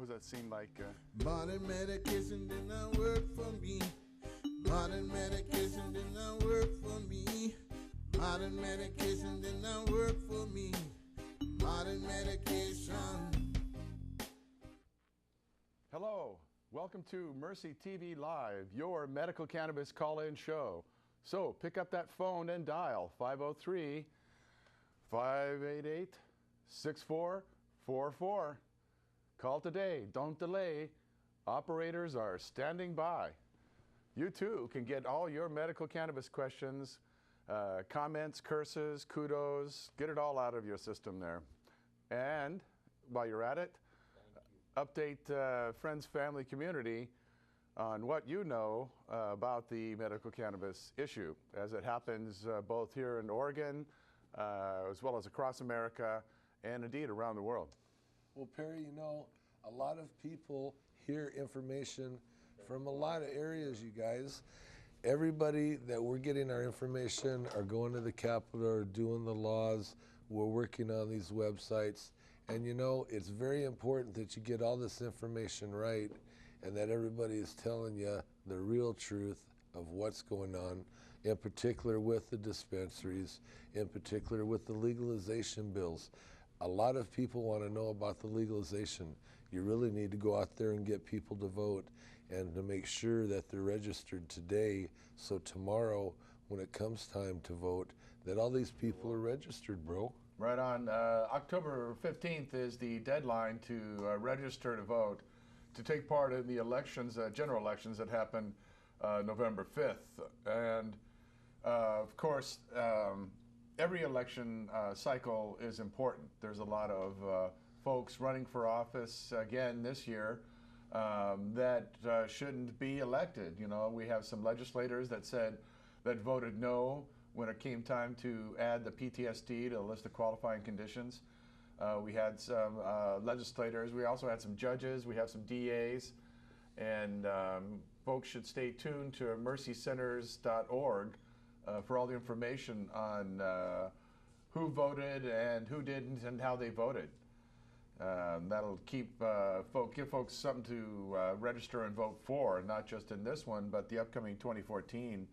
What does that seem like? Modern medication did not work for me. Modern medication did not work for me. Modern medication did not work for me. Modern medication. Hello, welcome to Mercy TV Live, your medical cannabis call-in show. So pick up that phone and dial 503-588-6444. Call today, don't delay. Operators are standing by. You too can get all your medical cannabis questions, comments, curses, kudos, get it all out of your system there. And while you're at it, update friends, family, community on what you know about the medical cannabis issue as it happens both here in Oregon as well as across America and indeed around the world. Well, Perry, you know, a lot of people hear information from a lot of areas, you guys. Everybody that we're getting our information are going to the Capitol or doing the laws. We're working on these websites. And you know, it's very important that you get all this information right and that everybody is telling you the real truth of what's going on, in particular with the dispensaries, in particular with the legalization bills. A lot of people want to know about the legalization. You really need to go out there and get people to vote and to make sure that they're registered today, so tomorrow when it comes time to vote that all these people are registered, bro. Right on. October 15th is the deadline to register to vote to take part in the elections, general elections that happen November 5th. And of course, every election cycle is important. There's a lot of folks running for office again this year that shouldn't be elected. You know, we have some legislators that voted no when it came time to add the PTSD to the list of qualifying conditions. We had some legislators. We also had some judges. We have some DAs. And folks should stay tuned to mercycenters.org for all the information on who voted and who didn't and how they voted. That'll give folks something to register and vote for, not just in this one, but the upcoming 2014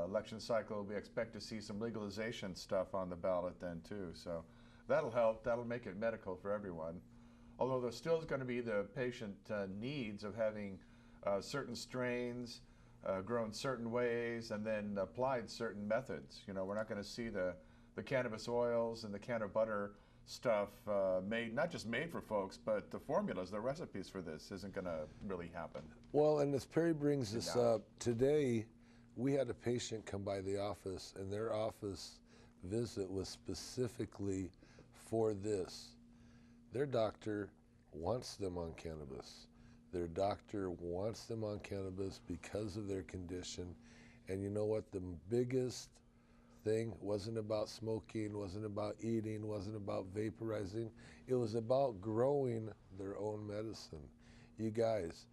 election cycle. We expect to see some legalization stuff on the ballot then too. So that'll help. That'll make it medical for everyone. Although there still is going to be the patient needs of having certain strains grown certain ways and then applied certain methods. You know, we're not going to see the cannabis oils and the canna butter stuff made, not just made for folks, but the formulas, the recipes for this isn't going to really happen. Well, and as Perry brings this up, today we had a patient come by the office and their office visit was specifically for this. Their doctor wants them on cannabis. Their doctor wants them on cannabis because of their condition. And you know what? The biggest thing wasn't about smoking, wasn't about eating, wasn't about vaporizing. It was about growing their own medicine. You guys,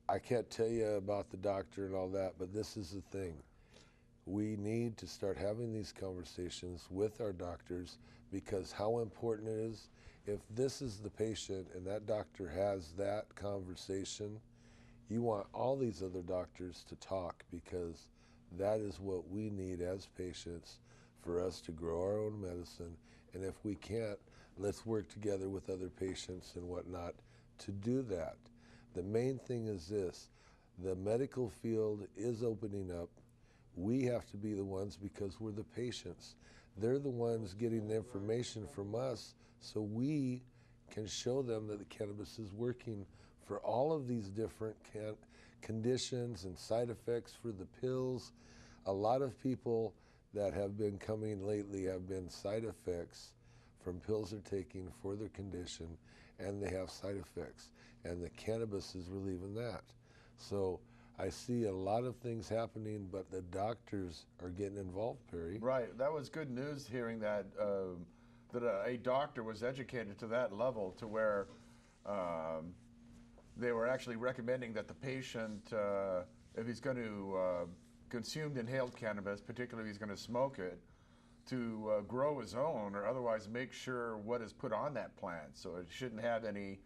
I can't tell you about the doctor and all that, but this is the thing. We need to start having these conversations with our doctors, because how important it is. If this is the patient and that doctor has that conversation, you want all these other doctors to talk, because that is what we need as patients for us to grow our own medicine. And if we can't, let's work together with other patients and whatnot to do that. The main thing is this: the medical field is opening up. We have to be the ones, because we're the patients. They're the ones getting the information from us, so we can show them that the cannabis is working for all of these different conditions and side effects for the pills. A lot of people that have been coming lately have been side effects from pills they're taking for their condition, and they have side effects, and the cannabis is relieving that. So I see a lot of things happening, but the doctors are getting involved, Perry. Right. That was good news hearing that a doctor was educated to that level, to where they were actually recommending that the patient, if he's going to consume inhaled cannabis, particularly if he's going to smoke it, to grow his own, or otherwise make sure what is put on that plant. So it shouldn't have any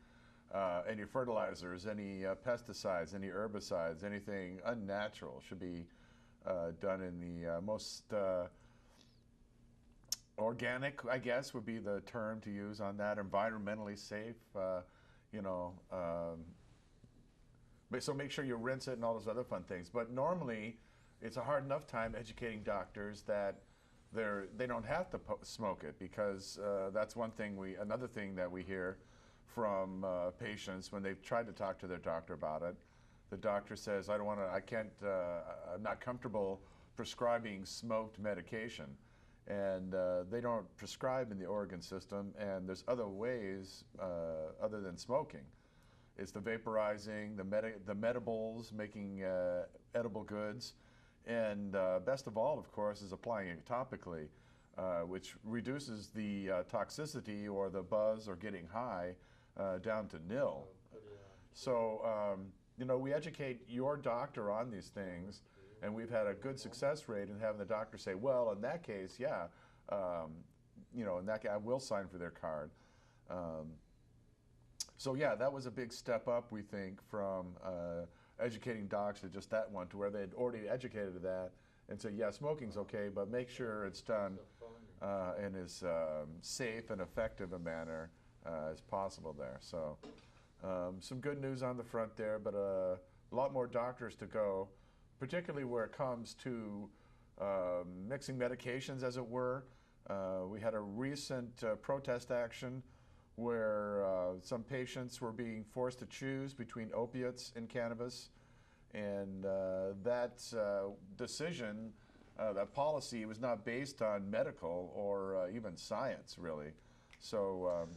any fertilizers, any pesticides, any herbicides, anything unnatural should be done in the most organic, I guess, would be the term to use on that. Environmentally safe, you know. So make sure you rinse it and all those other fun things. But normally, it's a hard enough time educating doctors that they don't have to smoke it, because that's one thing another thing that we hear from patients when they've tried to talk to their doctor about it. The doctor says, I'm not comfortable prescribing smoked medication. And they don't prescribe in the Oregon system, and there's other ways other than smoking. It's the vaporizing, the medibles, making edible goods, and best of all, of course, is applying it topically, which reduces the toxicity or the buzz or getting high down to nil. So, you know, we educate your doctor on these things, and we've had a good success rate in having the doctor say, well, in that case, yeah, you know, in that case, I will sign for their card. So yeah, that was a big step up, we think, from educating docs to just that one, to where they'd already educated to that and say, yeah, smoking's okay, but make sure it's done in as safe and effective a manner as possible there. So some good news on the front there, but a lot more doctors to go, particularly where it comes to mixing medications, as it were. We had a recent protest action where some patients were being forced to choose between opiates and cannabis. And that decision, that policy, was not based on medical or even science, really. So,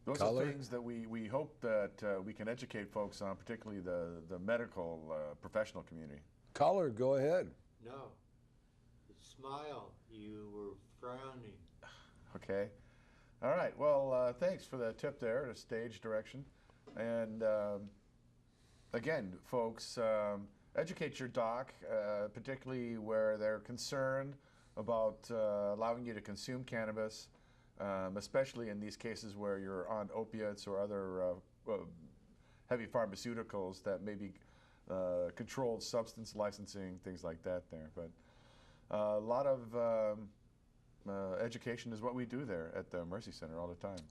those are things that we hope that we can educate folks on, particularly the medical professional community. Caller, go ahead. No. Smile. You were frowning. Okay. All right. Well, thanks for the tip there, the stage direction. And again, folks, educate your doc, particularly where they're concerned about allowing you to consume cannabis, especially in these cases where you're on opiates or other heavy pharmaceuticals that may be controlled substance licensing, things like that there. But a lot of education is what we do there at the Mercy Center all the time.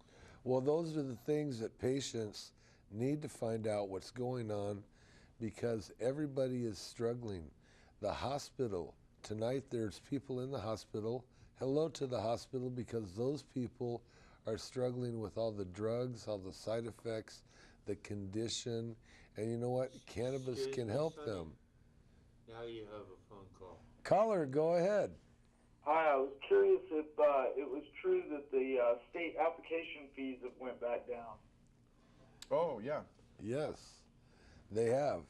Well, those are the things that patients need to find out what's going on, because everybody is struggling. The hospital, tonight there's people in the hospital. Hello to the hospital, because those people are struggling with all the drugs, all the side effects, the condition, and you know what? Cannabis can help them. Now you have a phone call. Caller, go ahead. Hi, I was curious if it was true that the state application fees have went back down. Oh, yeah. Yes, they have.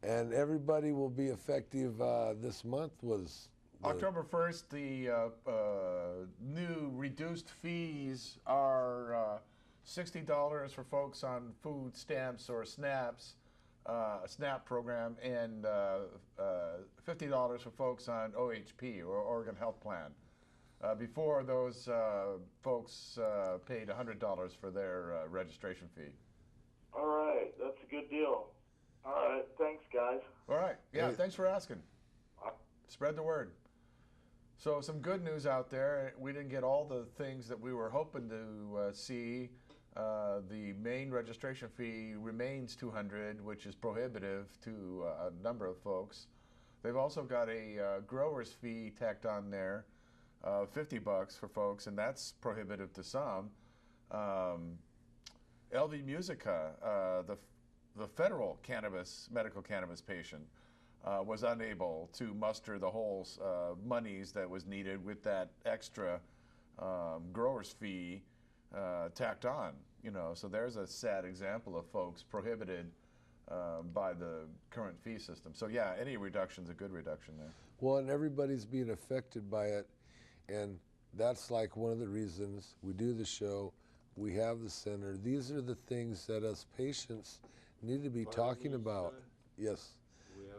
And everybody will be effective this month was... October 1st, the new reduced fees are $60 for folks on food stamps or SNAPs, a SNAP program, and $50 for folks on OHP, or Oregon Health Plan. Before, those folks paid $100 for their registration fee. All right, that's a good deal. All right, thanks, guys. All right, yeah, Hey. thanks for asking. Spread the word. So some good news out there. We didn't get all the things that we were hoping to see. The main registration fee remains $200, which is prohibitive to a number of folks. They've also got a grower's fee tacked on there, $50 for folks, and that's prohibitive to some. LV Musica, the federal medical cannabis patient, was unable to muster the whole monies that was needed with that extra grower's fee tacked on. You know, so there's a sad example of folks prohibited by the current fee system. So yeah, any reduction's a good reduction there. Well, and everybody's being affected by it, and that's like one of the reasons we do the show, we have the center. These are the things that us patients need to be talking about. Yes.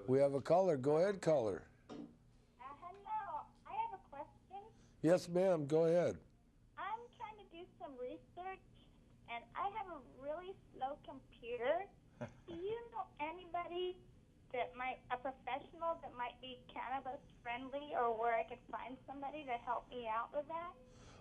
We have a caller. Go ahead, caller. Hello. I have a question. Yes, ma'am. Go ahead. I'm some research, and I have a really slow computer. Do you know anybody a professional that might be cannabis friendly, or where I could find somebody to help me out with that?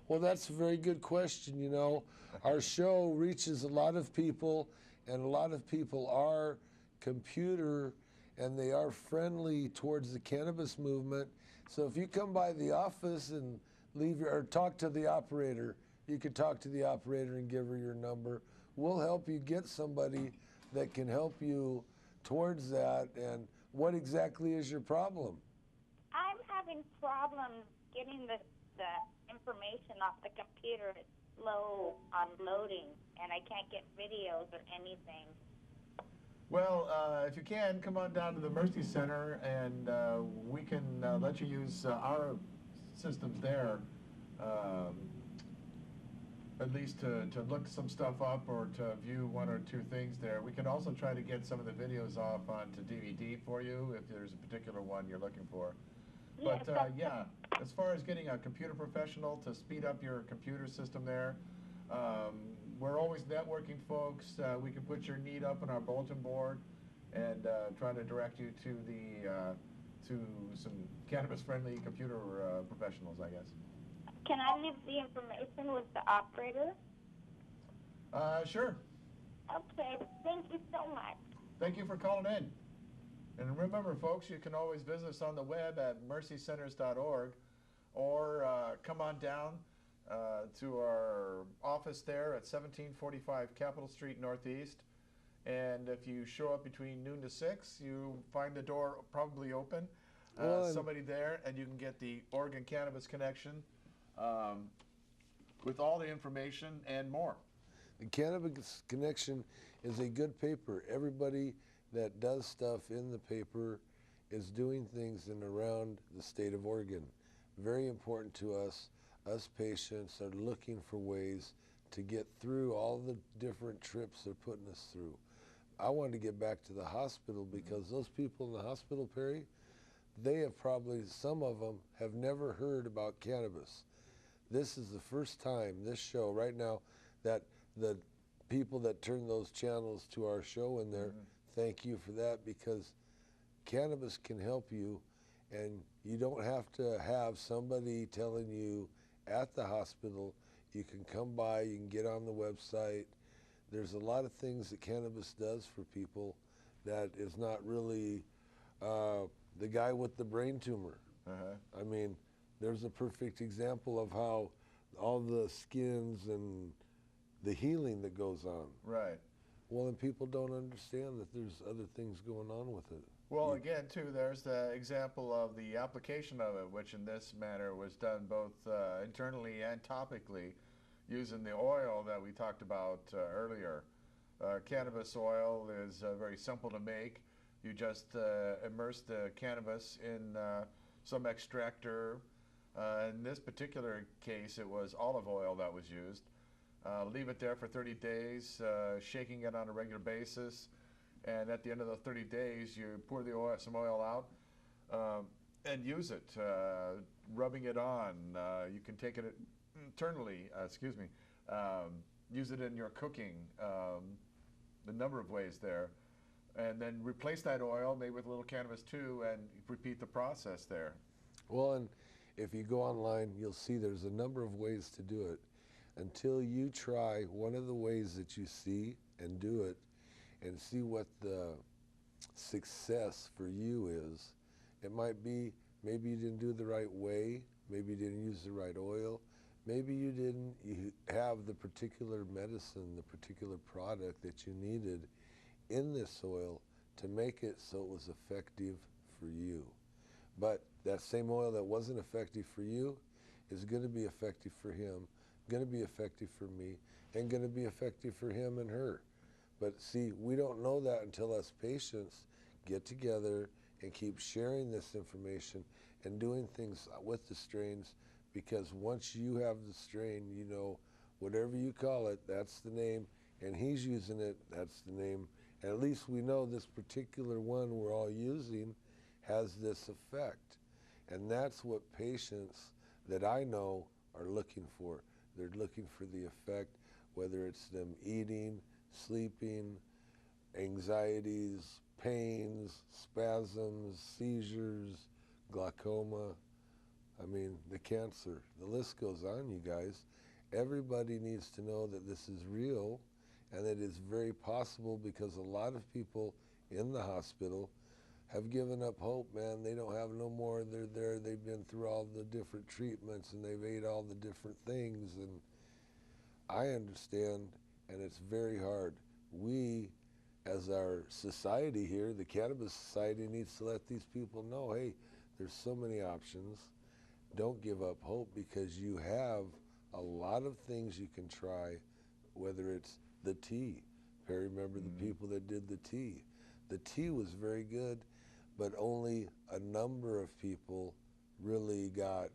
Well, that's a very good question. You know, our show reaches a lot of people, and a lot of people are computer and they are friendly towards the cannabis movement. So if you come by the office and or talk to the operator, you could talk to the operator and give her your number. We'll help you get somebody that can help you towards that. And what exactly is your problem? I'm having problems getting the information off the computer. It's slow on loading, and I can't get videos or anything. Well, if you can, come on down to the Mercy Center, and we can let you use our systems there, at least to look some stuff up or to view one or two things there. We can also try to get some of the videos off onto DVD for you if there's a particular one you're looking for. But yeah, as far as getting a computer professional to speed up your computer system there, we're always networking, folks. We can put your need up on our bulletin board and try to direct you to to some cannabis-friendly computer professionals, I guess. Can I leave the information with the operator? Sure. Okay, thank you so much. Thank you for calling in. And remember, folks, you can always visit us on the web at mercycenters.org, or come on down to our office there at 1745 Capitol Street Northeast. And if you show up between noon to 6, you find the door probably open. Somebody there, and you can get the Oregon Cannabis Connection with all the information and more. The Cannabis Connection is a good paper. Everybody that does stuff in the paper is doing things in around the state of Oregon. Very important to us. Us patients are looking for ways to get through all the different trips they're putting us through. I wanted to get back to the hospital because those people in the hospital, Perry, they have probably, some of them have never heard about cannabis. This is the first time, this show right now, that the people that turn those channels to our show in there, thank you for that, because cannabis can help you, and you don't have to have somebody telling you at the hospital. You can come by, you can get on the website. There's a lot of things that cannabis does for people that is not really the guy with the brain tumor. I mean, there's a perfect example of how all the skins and the healing that goes on. Right. Well, and people don't understand that there's other things going on with it. Well, again, too, there's the example of the application of it, which in this manner was done both internally and topically, using the oil that we talked about earlier. Cannabis oil is very simple to make. You just immerse the cannabis in some extractor. In this particular case, it was olive oil that was used. Leave it there for 30 days, shaking it on a regular basis. And at the end of the 30 days, you pour the oil, some oil out, and use it, rubbing it on. You can take it internally, use it in your cooking, a number of ways there. And then replace that oil, maybe with a little cannabis too, and repeat the process there. Well, and if you go online, you'll see there's a number of ways to do it. Until you try one of the ways that you see and do it, and see what the success for you is. It might be, maybe you didn't do it the right way, maybe you didn't use the right oil, maybe you have the particular medicine, the particular product that you needed in this oil to make it so it was effective for you. But that same oil that wasn't effective for you is going to be effective for him, going to be effective for me, and going to be effective for him and her. But see, we don't know that until us patients get together and keep sharing this information and doing things with the strains, because once you have the strain, you know, whatever you call it, that's the name, and he's using it, that's the name. And at least we know this particular one we're all using has this effect. And that's what patients that I know are looking for. They're looking for the effect, whether it's them eating, sleeping, anxieties, pains, spasms, seizures, glaucoma. I mean, the cancer. The list goes on, you guys. Everybody needs to know that this is real and that it's very possible, because a lot of people in the hospital have given up hope, man. They don't have no more. They're there. They've been through all the different treatments and they've ate all the different things. And I understand, and it's very hard. We, as our society here, the Cannabis Society, needs to let these people know, hey, there's so many options. Don't give up hope, because you have a lot of things you can try, whether it's the tea. Perry, remember the people that did the tea. The tea was very good, but only a number of people really got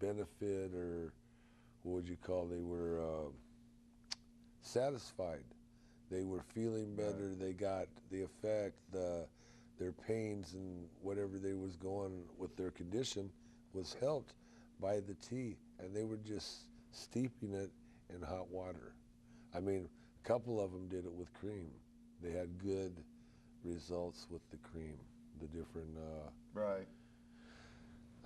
benefit, or what would you call, they were satisfied. They were feeling better. Right. They got the effect, their pains and whatever they was going with their condition was helped by the tea, and they were just steeping it in hot water. I mean, a couple of them did it with cream. They had good results with the cream, the different. Right.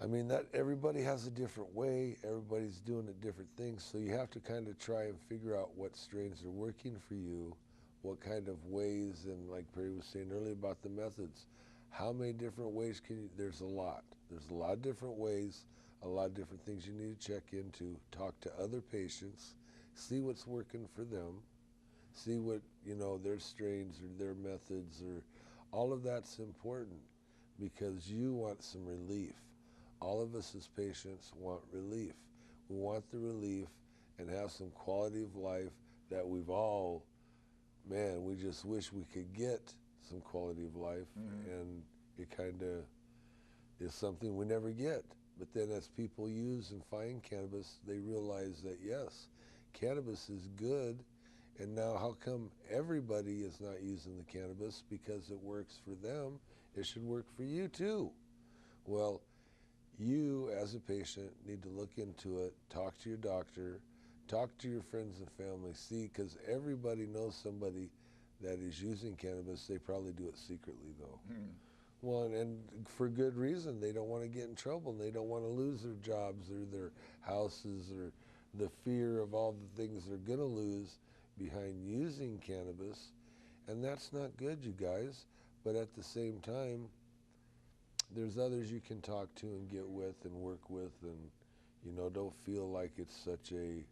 I mean, that everybody has a different way. Everybody's doing it different things. So you have to kind of try and figure out what strains are working for you, what kind of ways, and like Perry was saying earlier about the methods, how many different ways can you, there's a lot. There's a lot of different ways, a lot of different things you need to check into, talk to other patients, see what's working for them, see what, their strains or their methods, or all of that's important, because you want some relief. All of us as patients want relief. We want the relief and have some quality of life that we've all, man, we just wish we could get some quality of life, and it kind of is something we never get. But then as people use and find cannabis, they realize that, yes, cannabis is good, and now how come everybody is not using the cannabis? Because it works for them, it should work for you too. Well, you as a patient need to look into it, talk to your doctor, talk to your friends and family, see, because everybody knows somebody that is using cannabis. They probably do it secretly though. Well, and for good reason. They don't want to get in trouble, and they don't want to lose their jobs or their houses, or the fear of all the things they're going to lose behind using cannabis. And that's not good, you guys. But at the same time, there's others you can talk to and get with and work with, and don't feel like it's such a,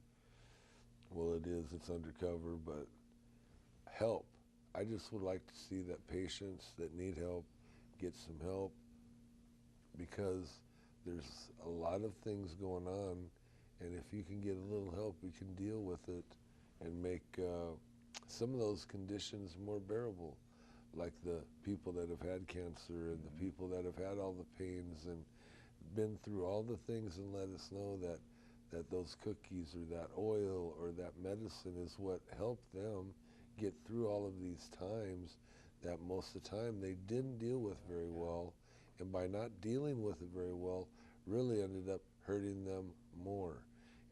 well, it is, it's undercover, but help. I just would like to see that patients that need help get some help, because there's a lot of things going on, and if you can get a little help, you can deal with it and make some of those conditions more bearable, like the people that have had cancer and the people that have had all the pains and been through all the things, and let us know that those cookies or that oil or that medicine is what helped them get through all of these times that most of the time they didn't deal with very well, and by not dealing with it very well, really ended up hurting them more.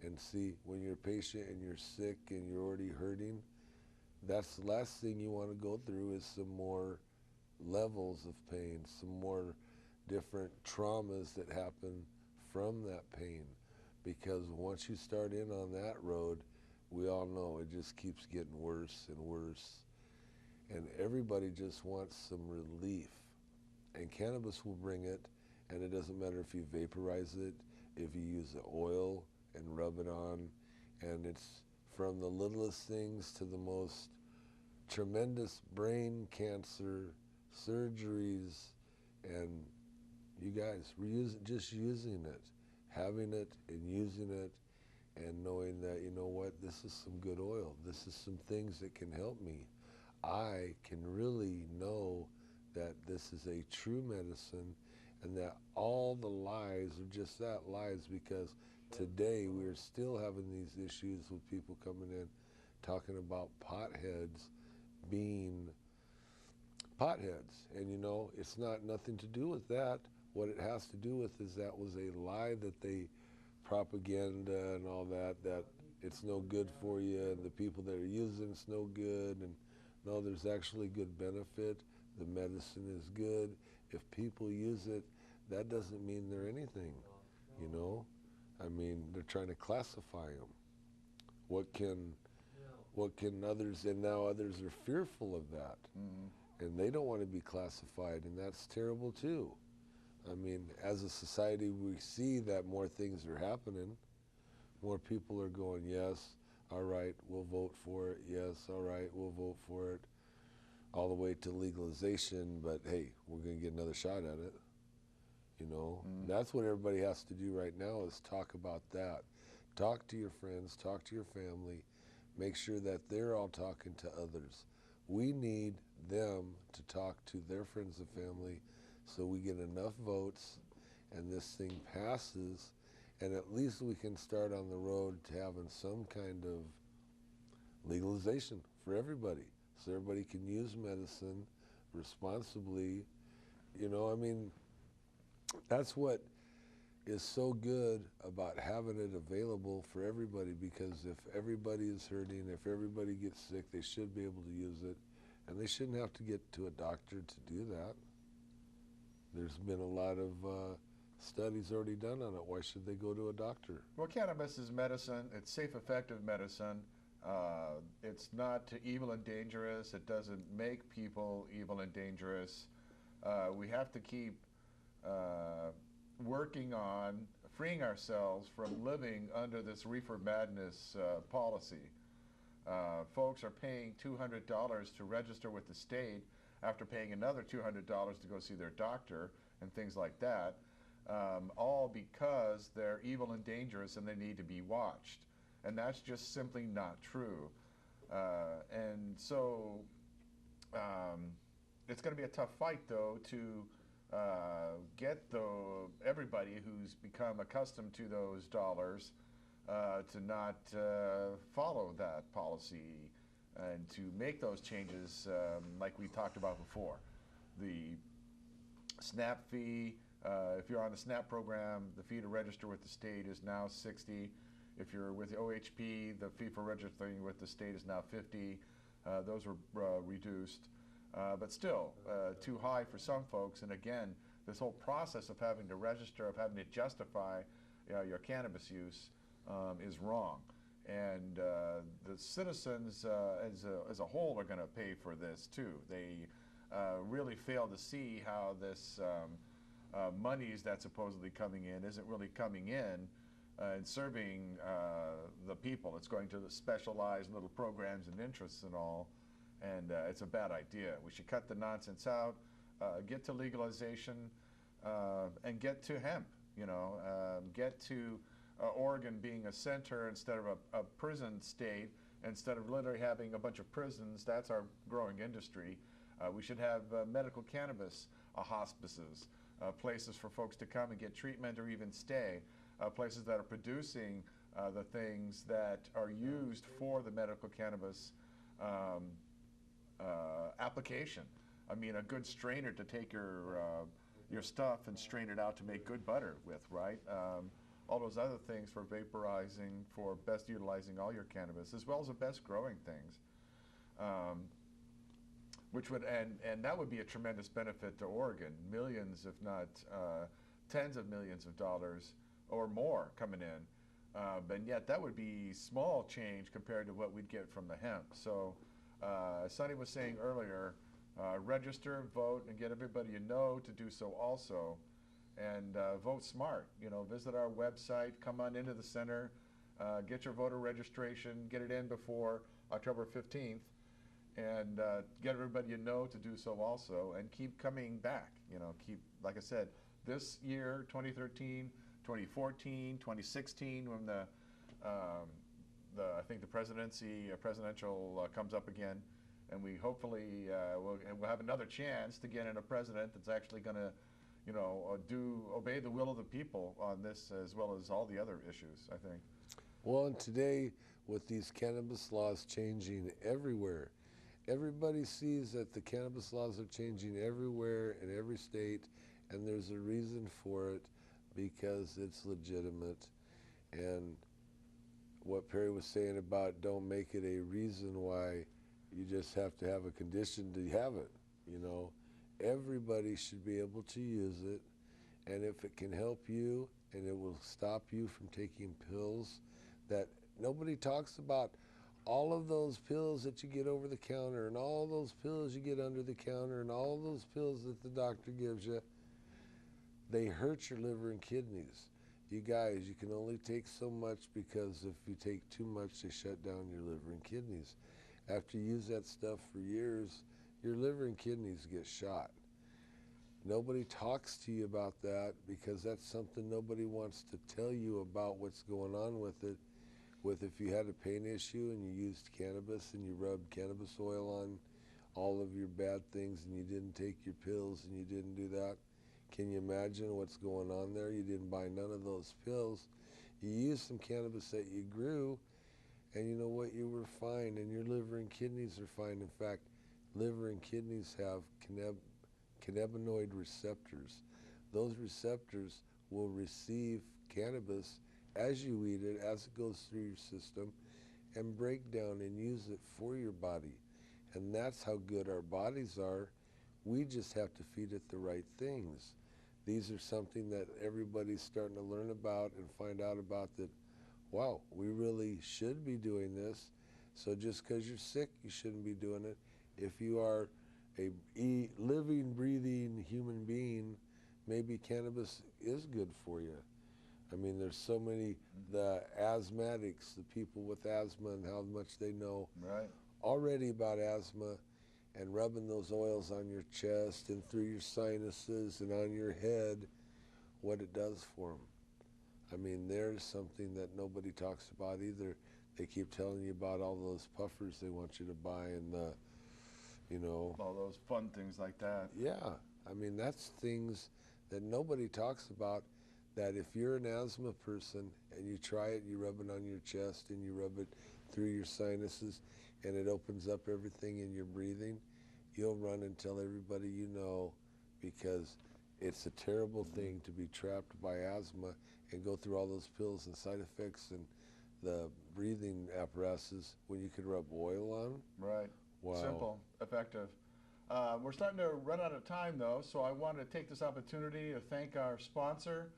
And see, when you're a patient and you're sick and you're already hurting, that's the last thing you want to go through is some more levels of pain, some more different traumas that happen from that pain. Because once you start in on that road, we all know it just keeps getting worse and worse. And everybody just wants some relief. And cannabis will bring it, and it doesn't matter if you vaporize it, if you use the oil and rub it on, and it's from the littlest things to the most tremendous brain cancer surgeries. And you guys, just using it, having it and using it, and knowing that, you know what, this is some good oil. This is some things that can help me. I can really know that this is a true medicine, and that all the lies are just that, lies, because today we're still having these issues with people coming in talking about potheads being potheads. And it's not nothing to do with that. What it has to do with is that was a lie that they propaganda and all that it's no good for you, and the people that are using it's no good, and no, there's actually good benefit. The medicine is good. If people use it, that doesn't mean they're anything, you know? I mean, they're trying to classify them. What can others, and now others are fearful of that. And they don't want to be classified, and that's terrible too. I mean, as a society, we see that more things are happening. More people are going, yes, all right, we'll vote for it. Yes, all right, we'll vote for it. All the way to legalization, but hey, we're going to get another shot at it. You know, that's what everybody has to do right now is talk about that. Talk to your friends, talk to your family, make sure that they're all talking to others. We need them to talk to their friends and family so we get enough votes and this thing passes, and at least we can start on the road to having some kind of legalization for everybody so everybody can use medicine responsibly. You know, I mean, that's what is so good about having it available for everybody, because if everybody is hurting, if everybody gets sick, they should be able to use it, and they shouldn't have to get to a doctor to do that. There's been a lot of studies already done on it. Why should they go to a doctor? Well, cannabis is medicine. It's safe, effective medicine. It's not evil and dangerous. It doesn't make people evil and dangerous. We have to keep working on freeing ourselves from living under this reefer madness policy. Folks are paying $200 to register with the state after paying another $200 to go see their doctor and things like that, all because they're evil and dangerous and they need to be watched. And that's just simply not true. And so it's going to be a tough fight, though, to get everybody who's become accustomed to those dollars to not follow that policy and to make those changes like we talked about before. The SNAP fee, if you're on the SNAP program, the fee to register with the state is now $60. If you're with the OHP, the fee for registering with the state is now $50. Those were reduced. But still too high for some folks. And again, this whole process of having to register, of having to justify your cannabis use is wrong. And the citizens as a whole are going to pay for this too. They really fail to see how this monies that's supposedly coming in isn't really coming in and serving the people. It's going to the specialized little programs and interests and all. And it's a bad idea. We should cut the nonsense out, get to legalization, and get to hemp. You know, get to Oregon being a center instead of a prison state. Instead of literally having a bunch of prisons, that's our growing industry. We should have medical cannabis hospices, places for folks to come and get treatment or even stay, places that are producing the things that are used for the medical cannabis application. I mean, a good strainer to take your stuff and strain it out to make good butter with, right? All those other things for vaporizing, for best utilizing all your cannabis, as well as the best growing things, which would and that would be a tremendous benefit to Oregon. Millions, if not tens of millions of dollars or more coming in, and yet that would be small change compared to what we'd get from the hemp. So. As Sonny was saying earlier, register, vote, and get everybody you know to do so also. And vote smart. You know, visit our website, come on into the center, get your voter registration, get it in before October 15th, and get everybody you know to do so also, and keep coming back. You know, keep, like I said, this year, 2013, 2014, 2016, when I think the presidential comes up again, and we hopefully we'll have another chance to get in a president that's actually going to, you know, obey the will of the people on this as well as all the other issues, I think. Well, and today with these cannabis laws changing everywhere, everybody sees that the cannabis laws are changing everywhere in every state, and there's a reason for it, because it's legitimate. And what Perry was saying about don't make it a reason why you just have to have a condition to have it. You know, everybody should be able to use it, and if it can help you and it will stop you from taking pills that nobody talks about, all of those pills that you get over the counter and all those pills you get under the counter and all those pills that the doctor gives you, they hurt your liver and kidneys. You guys, you can only take so much, because if you take too much, they shut down your liver and kidneys. After you use that stuff for years, your liver and kidneys get shot. Nobody talks to you about that, because that's something nobody wants to tell you about what's going on with it. With if you had a pain issue and you used cannabis and you rubbed cannabis oil on all of your bad things and you didn't take your pills and you didn't do that, can you imagine what's going on there? You didn't buy none of those pills. You used some cannabis that you grew, and you know what? You were fine, and your liver and kidneys are fine. In fact, liver and kidneys have cannabinoid receptors. Those receptors will receive cannabis as you eat it, as it goes through your system, and break down and use it for your body. And that's how good our bodies are. We just have to feed it the right things. These are something that everybody's starting to learn about and find out about, that, wow, we really should be doing this. So just because you're sick, you shouldn't be doing it. If you are a living, breathing human being, maybe cannabis is good for you. I mean, there's so many, the asthmatics, the people with asthma and how much they know already about asthma, and rubbing those oils on your chest and through your sinuses and on your head, what it does for them. I mean, there's something that nobody talks about either. They keep telling you about all those puffers they want you to buy, and the, you know, all those fun things like that. Yeah, I mean, that's things that nobody talks about, that if you're an asthma person and you try it, you rub it on your chest and you rub it through your sinuses, and it opens up everything in your breathing, you'll run and tell everybody you know, because it's a terrible thing to be trapped by asthma and go through all those pills and side effects and the breathing apparatuses when you could rub oil on. Right. Wow. Simple, effective. We're starting to run out of time, though, so I want to take this opportunity to thank our sponsor.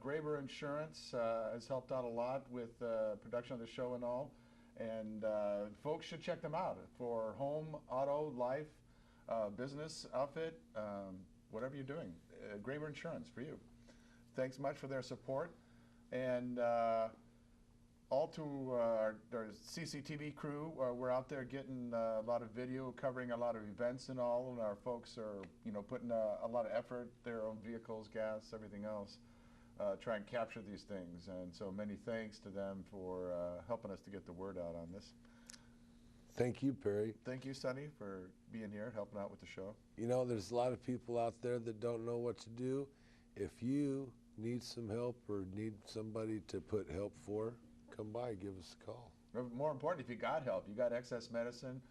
Graber Insurance has helped out a lot with production of the show and all. And folks should check them out for home, auto, life, business, outfit, whatever you're doing. Graber Insurance for you. Thanks much for their support. And all to our CCTV crew, we're out there getting a lot of video, covering a lot of events and all, and our folks are, you know, putting a lot of effort, their own vehicles, gas, everything else, try and capture these things. And so many thanks to them for helping us to get the word out on this. Thank you, Perry. Thank you, Sonny, for being here, helping out with the show. You know, there's a lot of people out there that don't know what to do. If you need some help or need somebody to put help for, come by, give us a call. More important, if you got help, you got excess medicine,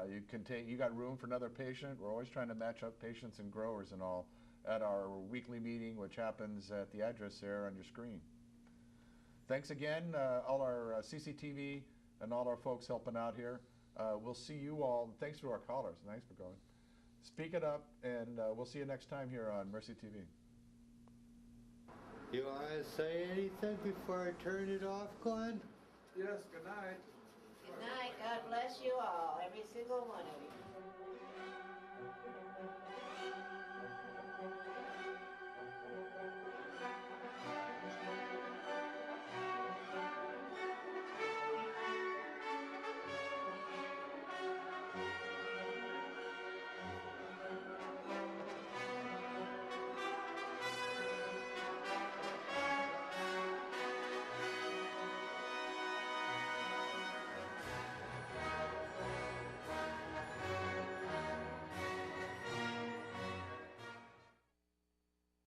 you got room for another patient. We're always trying to match up patients and growers and all at our weekly meeting, which happens at the address there on your screen. Thanks again, all our CCTV and all our folks helping out here. We'll see you all. Thanks to our callers. Thanks for going. Speak it up, and we'll see you next time here on Mercy TV. You want to say anything before I turn it off, Glenn? Yes, good night. Good night. God bless you all, every single one of you.